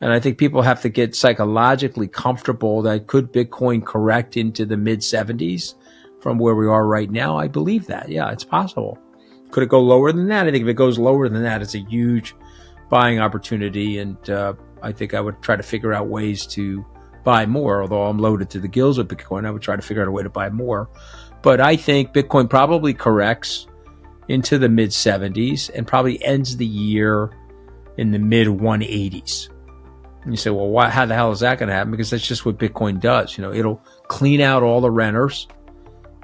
And I think people have to get psychologically comfortable that could Bitcoin correct into the mid 70s from where we are right now. I believe that. Yeah, it's possible. Could it go lower than that? I think if it goes lower than that, it's a huge buying opportunity. And I think I would try to figure out ways to buy more. Although I'm loaded to the gills with Bitcoin, I would try to figure out a way to buy more. But I think Bitcoin probably corrects into the mid 70s and probably ends the year in the mid 180s. And you say, well, how the hell is that going to happen? Because that's just what Bitcoin does. It'll clean out all the renters.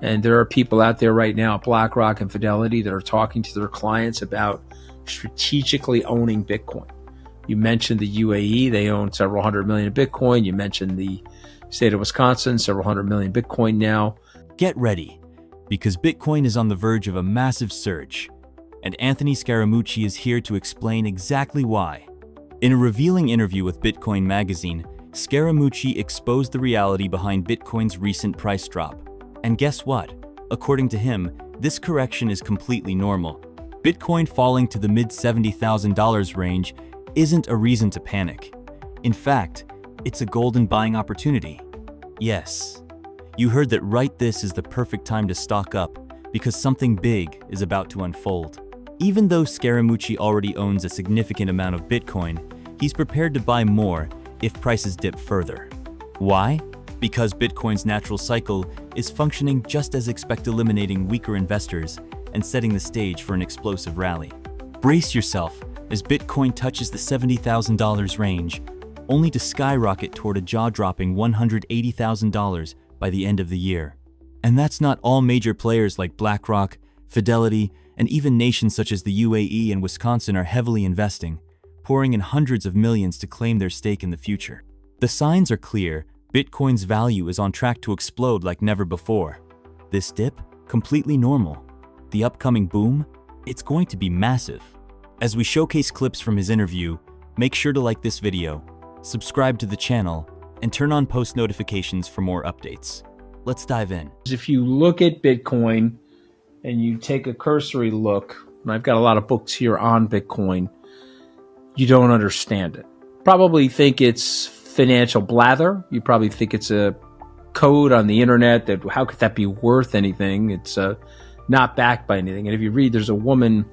And there are people out there right now at BlackRock and Fidelity that are talking to their clients about strategically owning Bitcoin. You mentioned the UAE, they own several hundred million of Bitcoin. You mentioned the state of Wisconsin, several hundred million Bitcoin now. Get ready, because Bitcoin is on the verge of a massive surge, and Anthony Scaramucci is here to explain exactly why. In a revealing interview with Bitcoin magazine, Scaramucci exposed the reality behind Bitcoin's recent price drop. And guess what? According to him, this correction is completely normal. Bitcoin falling to the mid $70,000 range isn't a reason to panic. In fact, it's a golden buying opportunity. Yes, you heard that right. This is the perfect time to stock up because something big is about to unfold. Even though Scaramucci already owns a significant amount of Bitcoin, he's prepared to buy more if prices dip further. Why? Because Bitcoin's natural cycle is functioning just as expected, eliminating weaker investors and setting the stage for an explosive rally. Brace yourself as Bitcoin touches the $70,000 range, only to skyrocket toward a jaw-dropping $180,000 by the end of the year. And that's not all. Major players like BlackRock, Fidelity, and even nations such as the UAE and Wisconsin are heavily investing, pouring in hundreds of millions to claim their stake in the future. The signs are clear. Bitcoin's value is on track to explode like never before. This dip? Completely normal. The upcoming boom? It's going to be massive. As we showcase clips from his interview, make sure to like this video, subscribe to the channel, and turn on post notifications for more updates. Let's dive in. If you look at Bitcoin and you take a cursory look, and I've got a lot of books here on Bitcoin, you don't understand it. Probably think it's financial blather. You probably think it's a code on the internet that how could that be worth anything? It's not backed by anything. And if you read, there's a woman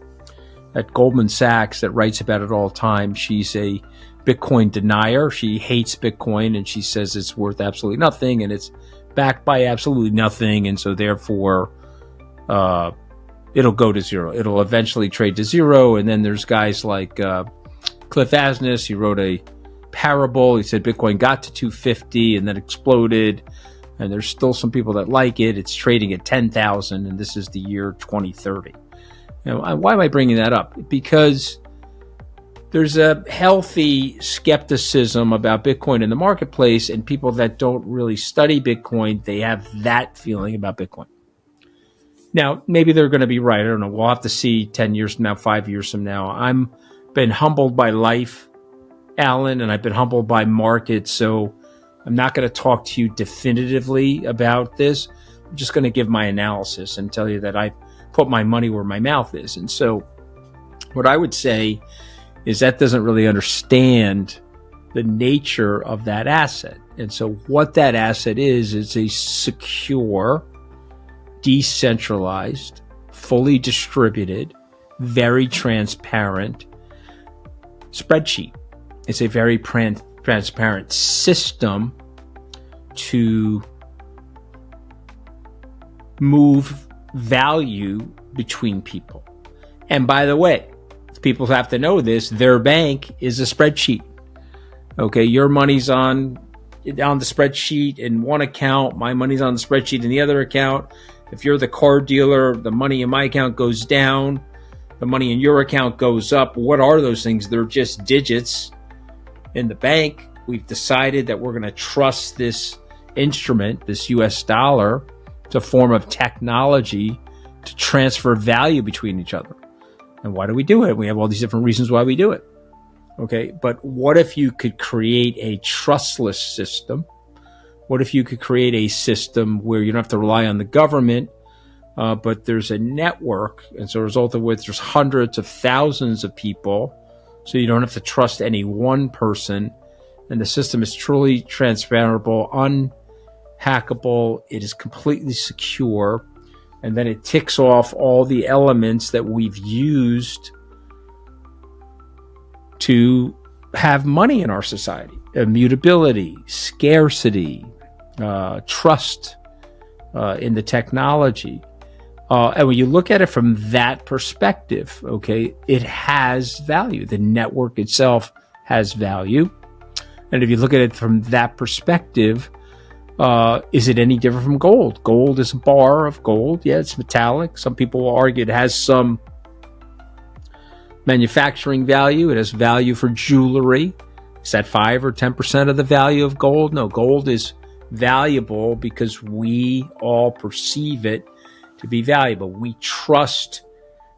at Goldman Sachs that writes about it all the time. She's a Bitcoin denier. She hates Bitcoin and she says it's worth absolutely nothing and it's backed by absolutely nothing. And so therefore, it'll go to zero. It'll eventually trade to zero. And then there's guys like Cliff Asness. He wrote a parable. He said Bitcoin got to 250 and then exploded. And there's still some people that like it. It's trading at 10,000 and this is the year 2030. Now, why am I bringing that up? Because there's a healthy skepticism about Bitcoin in the marketplace, and people that don't really study Bitcoin, they have that feeling about Bitcoin. Now, maybe they're going to be right. I don't know. We'll have to see 10 years from now, 5 years from now. I'm been humbled by life, Alan, and I've been humbled by markets. So I'm not going to talk to you definitively about this. I'm just going to give my analysis and tell you that I put my money where my mouth is. And so what I would say is that doesn't really understand the nature of that asset. And so what that asset is a secure, decentralized, fully distributed, very transparent spreadsheet. It's a very transparent system to move value between people. And by the way, people have to know this, their bank is a spreadsheet. Okay, your money's on the spreadsheet in one account, my money's on the spreadsheet in the other account. If you're the car dealer, the money in my account goes down, the money in your account goes up. What are those things? They're just digits in the bank. We've decided that we're going to trust this instrument, this US dollar. It's a form of technology to transfer value between each other. And why do we do it? We have all these different reasons why we do it. Okay, but what if you could create a trustless system? What if you could create a system where you don't have to rely on the government, but there's a network, and so a result of which there's hundreds of thousands of people, so you don't have to trust any one person, and the system is truly transferable, unhackable. It is completely secure. And then it ticks off all the elements that we've used to have money in our society: immutability, scarcity, trust in the technology. And when you look at it from that perspective, okay, it has value. The network itself has value. And if you look at it from that perspective, is it any different from gold? Gold is a bar of gold. Yeah, it's metallic. Some people will argue it has some manufacturing value. It has value for jewelry. Is that 5 or 10% of the value of gold? No, gold is valuable because we all perceive it to be valuable. We trust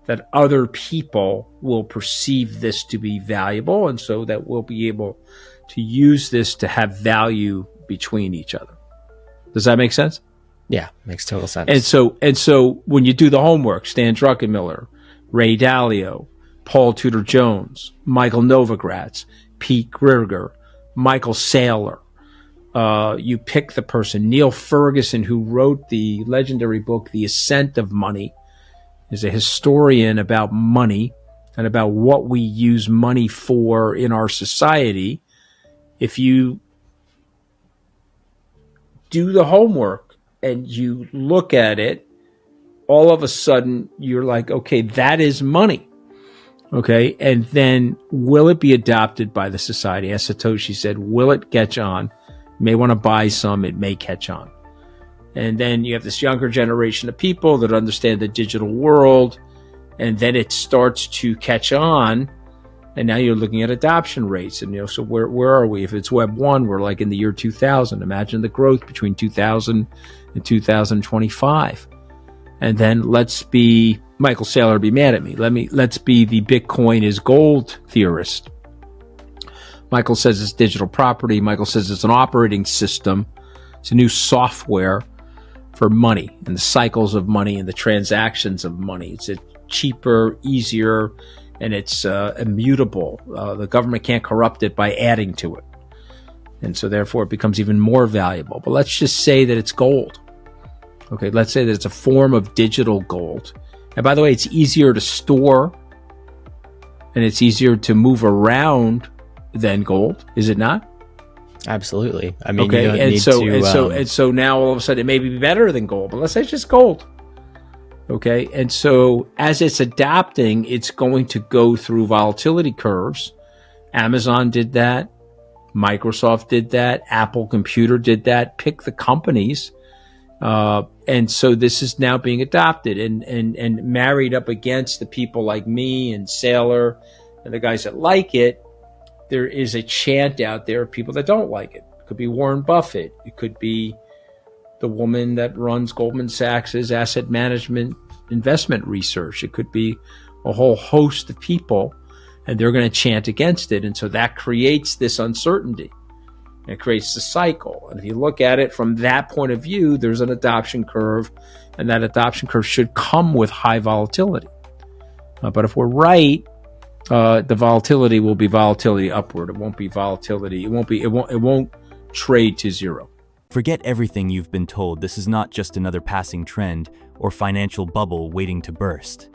that other people will perceive this to be valuable, and so that we'll be able to use this to have value between each other. Does that make sense? Yeah, makes total sense. And so when you do the homework, Stan Druckenmiller, Ray Dalio, Paul Tudor Jones, Michael Novogratz, Pete Grieger, Michael Saylor, you pick the person. Neil Ferguson, who wrote the legendary book, The Ascent of Money, is a historian about money and about what we use money for in our society. If you do the homework and you look at it, all of a sudden you're like, okay, that is money. Okay. And then will it be adopted by the society? As Satoshi said, will it catch on? You may want to buy some, it may catch on. And then you have this younger generation of people that understand the digital world, and then it starts to catch on. And now you're looking at adoption rates. And, so where are we? If it's Web 1, we're like in the year 2000. Imagine the growth between 2000 and 2025. And then let's be, Michael Saylor will be mad at me. Let's be the Bitcoin is gold theorist. Michael says it's digital property. Michael says it's an operating system. It's a new software for money and the cycles of money and the transactions of money. It's cheaper, easier, and it's immutable. The government can't corrupt it by adding to it. And so therefore it becomes even more valuable. But let's just say that it's gold. Okay, let's say that it's a form of digital gold. And by the way, it's easier to store and it's easier to move around than gold, is it not? Absolutely. I mean, okay, you don't need to, and so now all of a sudden it may be better than gold, but let's say it's just gold. Okay, and so as it's adapting, it's going to go through volatility curves. Amazon did that. Microsoft did that. Apple Computer did that. Pick the companies. And so this is now being adopted and married up against the people like me and Saylor and the guys that like it. There is a chant out there of people that don't like it. It could be Warren Buffett. It could be the woman that runs Goldman Sachs's asset management investment research. It could be a whole host of people, and they're going to chant against it. And so that creates this uncertainty. It creates the cycle. And if you look at it from that point of view, there's an adoption curve, and that adoption curve should come with high volatility. But if we're right, the volatility will be volatility upward. It won't be volatility. It won't trade to zero. Forget everything you've been told. This is not just another passing trend or financial bubble waiting to burst.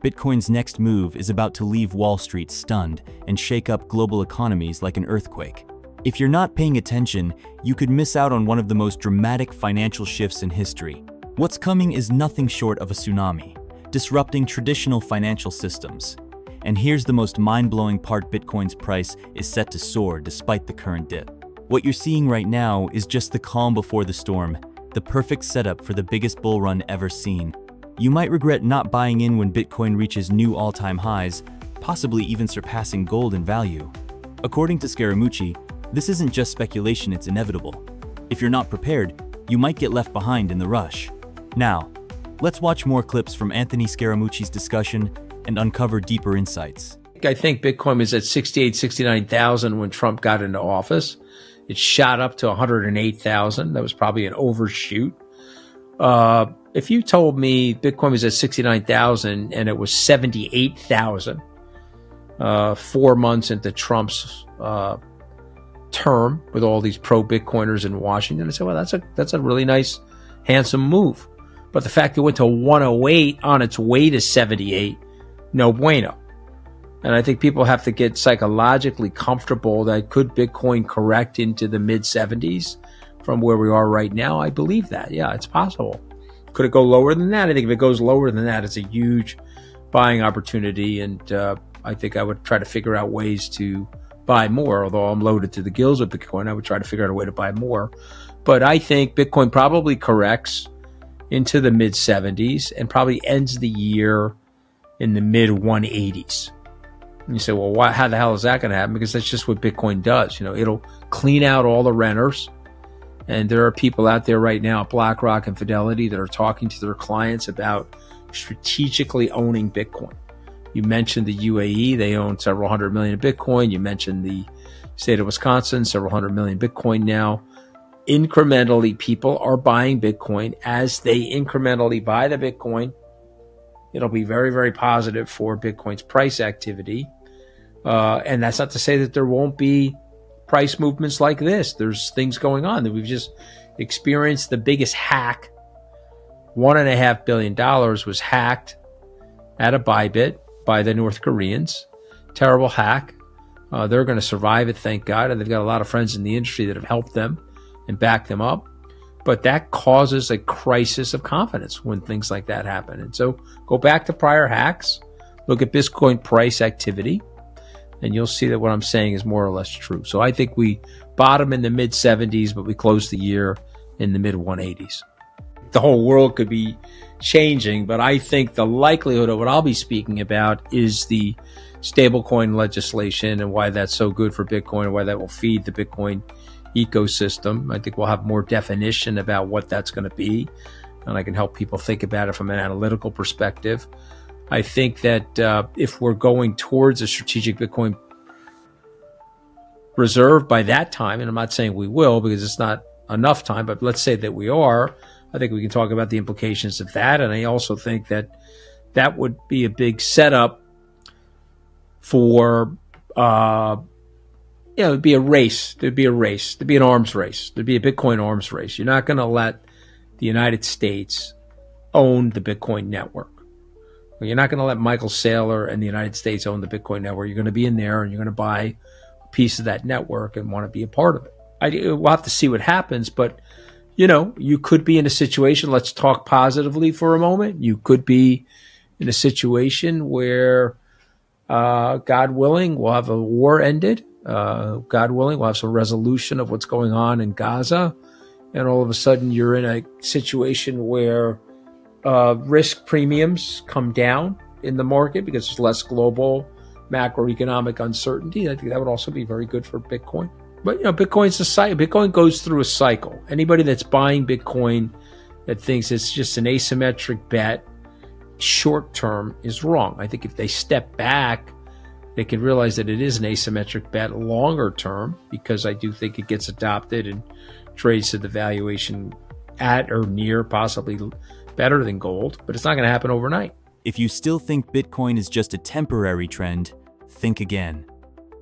Bitcoin's next move is about to leave Wall Street stunned and shake up global economies like an earthquake. If you're not paying attention, you could miss out on one of the most dramatic financial shifts in history. What's coming is nothing short of a tsunami, disrupting traditional financial systems. And here's the most mind-blowing part: Bitcoin's price is set to soar despite the current dip. What you're seeing right now is just the calm before the storm, the perfect setup for the biggest bull run ever seen. You might regret not buying in when Bitcoin reaches new all-time highs, possibly even surpassing gold in value. According to Scaramucci, this isn't just speculation, it's inevitable. If you're not prepared, you might get left behind in the rush. Now, let's watch more clips from Anthony Scaramucci's discussion and uncover deeper insights. I think Bitcoin was at 68, 69,000 when Trump got into office. It shot up to 108,000. That was probably an overshoot. If you told me Bitcoin was at 69,000 and it was 78,000 4 months into Trump's term with all these pro-Bitcoiners in Washington. I said, well, that's a really nice, handsome move. But the fact it went to 108 on its way to 78, no bueno. And I think people have to get psychologically comfortable that could Bitcoin correct into the mid-70s from where we are right now? I believe that. Yeah, it's possible. Could it go lower than that? I think if it goes lower than that, it's a huge buying opportunity. And I think I would try to figure out ways to buy more. Although I'm loaded to the gills with Bitcoin, I would try to figure out a way to buy more. But I think Bitcoin probably corrects into the mid-70s and probably ends the year in the mid-180s. And you say, well, how the hell is that going to happen? Because that's just what Bitcoin does. It'll clean out all the renters. And there are people out there right now at BlackRock and Fidelity that are talking to their clients about strategically owning Bitcoin. You mentioned the UAE, they own several hundred million of Bitcoin. You mentioned the state of Wisconsin, several hundred million Bitcoin now. Incrementally, people are buying Bitcoin. As they incrementally buy the Bitcoin, it'll be very, very positive for Bitcoin's price activity. And that's not to say that there won't be price movements like this. There's things going on that we've just experienced. The biggest hack, $1.5 billion was hacked at a Bybit by the North Koreans. Terrible hack. They're going to survive it, thank God. And they've got a lot of friends in the industry that have helped them and backed them up. But that causes a crisis of confidence when things like that happen. And so go back to prior hacks, look at Bitcoin price activity, and you'll see that what I'm saying is more or less true. So I think we bottom in the mid-70s, but we close the year in the mid-180s. The whole world could be changing, but I think the likelihood of what I'll be speaking about is the stablecoin legislation and why that's so good for Bitcoin and why that will feed the Bitcoin ecosystem. I think we'll have more definition about what that's going to be, and I can help people think about it from an analytical perspective. I think that if we're going towards a strategic Bitcoin reserve by that time, and I'm not saying we will because it's not enough time, but let's say that we are, I think we can talk about the implications of that. And I also think that that would be a big setup for, it'd be a race. There'd be a race. There'd be an arms race. There'd be a Bitcoin arms race. You're not going to let the United States own the Bitcoin network. You're not going to let Michael Saylor and the United States own the Bitcoin network. You're going to be in there and you're going to buy a piece of that network and want to be a part of it. We'll have to see what happens, but you could be in a situation, let's talk positively for a moment. You could be in a situation where, God willing, we'll have a war ended. God willing, we'll have some resolution of what's going on in Gaza. And all of a sudden you're in a situation where risk premiums come down in the market because there's less global macroeconomic uncertainty. I think that would also be very good for Bitcoin. But Bitcoin's a cycle. Bitcoin goes through a cycle. Anybody that's buying Bitcoin that thinks it's just an asymmetric bet short term is wrong. I think if they step back, they can realize that it is an asymmetric bet longer term, because I do think it gets adopted and trades to the valuation at or near, possibly better than gold, but it's not going to happen overnight. If you still think Bitcoin is just a temporary trend, think again.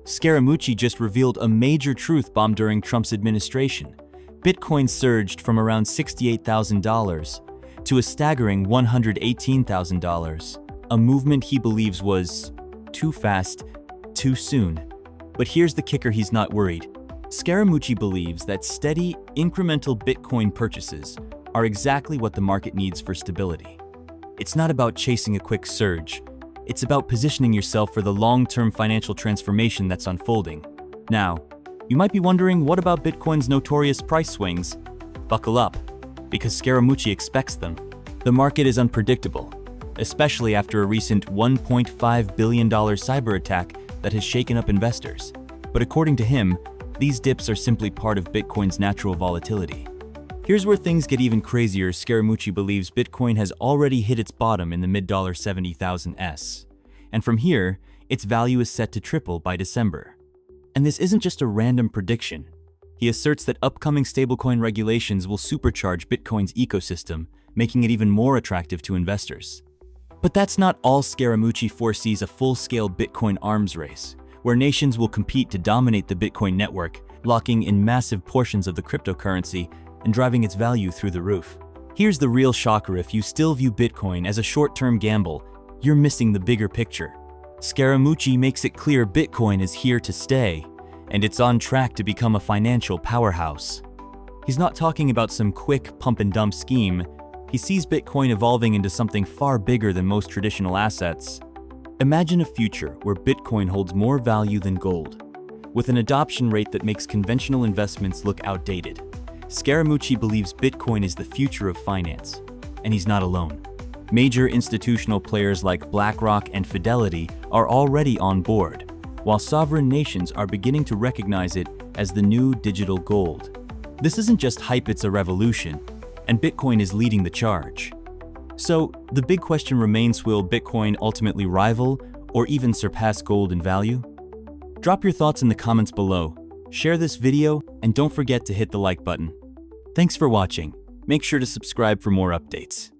Scaramucci just revealed a major truth bomb during Trump's administration. Bitcoin surged from around $68,000 to a staggering $118,000, a movement he believes was too fast, too soon. But here's the kicker: he's not worried. Scaramucci believes that steady, incremental Bitcoin purchases are exactly what the market needs for stability. It's not about chasing a quick surge. It's about positioning yourself for the long-term financial transformation that's unfolding. Now, you might be wondering, what about Bitcoin's notorious price swings? Buckle up, because Scaramucci expects them. The market is unpredictable, especially after a recent $1.5 billion cyber attack that has shaken up investors. But according to him, these dips are simply part of Bitcoin's natural volatility. Here's where things get even crazier. Scaramucci believes Bitcoin has already hit its bottom in the mid-$70,000s. And from here, its value is set to triple by December. And this isn't just a random prediction. He asserts that upcoming stablecoin regulations will supercharge Bitcoin's ecosystem, making it even more attractive to investors. But that's not all. Scaramucci foresees a full-scale Bitcoin arms race, where nations will compete to dominate the Bitcoin network, locking in massive portions of the cryptocurrency and driving its value through the roof. Here's the real shocker: if you still view Bitcoin as a short-term gamble, you're missing the bigger picture. Scaramucci makes it clear Bitcoin is here to stay, and it's on track to become a financial powerhouse. He's not talking about some quick pump-and-dump scheme. He sees Bitcoin evolving into something far bigger than most traditional assets. Imagine a future where Bitcoin holds more value than gold, with an adoption rate that makes conventional investments look outdated. Scaramucci believes Bitcoin is the future of finance, and he's not alone. Major institutional players like BlackRock and Fidelity are already on board, while sovereign nations are beginning to recognize it as the new digital gold. This isn't just hype, it's a revolution, and Bitcoin is leading the charge. So, the big question remains: will Bitcoin ultimately rival or even surpass gold in value? Drop your thoughts in the comments below, share this video, and don't forget to hit the like button. Thanks for watching. Make sure to subscribe for more updates.